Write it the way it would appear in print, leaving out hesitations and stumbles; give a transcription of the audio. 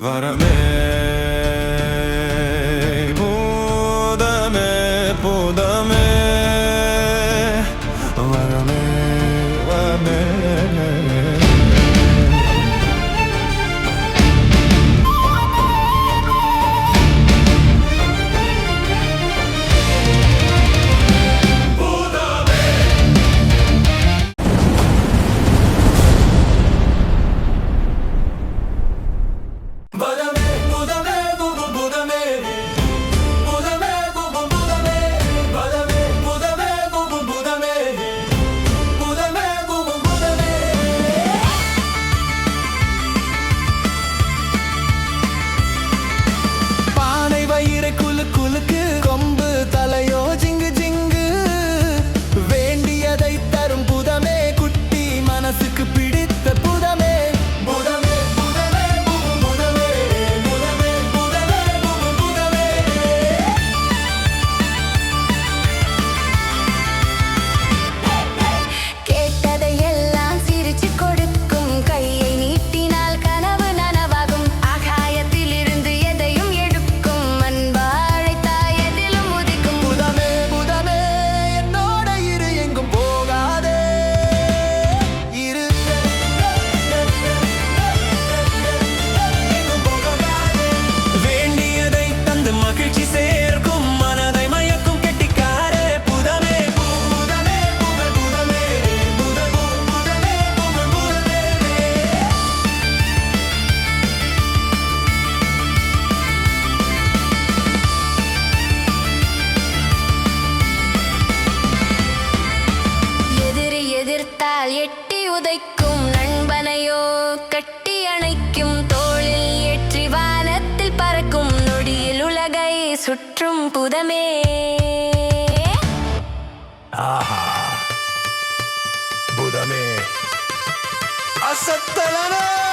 வரமே பூதமே பூதமே வரமே வரமே குலுக்கு கொம்பு தலையோ ஜிங்கு ஜிங்கு வேண்டியதை தரும் புதமே குட்டி மனசுக்கு பிடித்த புதமே புதமே புதமே புதமே புதமே புதமே புதமே கேட்டதை எல்லாம் சிரிச்சு கொடுக்கும் கையை நீட்டினால் கனவு நனவாகும் ஆகாயத்தில் இருந்து எதையும் எடுக்கும் அன்பா மகிழ்ச்சி சேர்க்கும் மனதை மயக்கும் கெட்டிக்காரே புதமே புதமே புதமே புதமே புதமே புதமே எதிரி எதிர்த்தால் எட்டி உதைக்கும் நண்பனையோ கட்டி அணைக்கும் தோளில் ஏற்றி வானத்தில் பறக்கும் நொடியில் உலகை சுற்றும் புதமே ஆஹா புதமே அசத்தலனா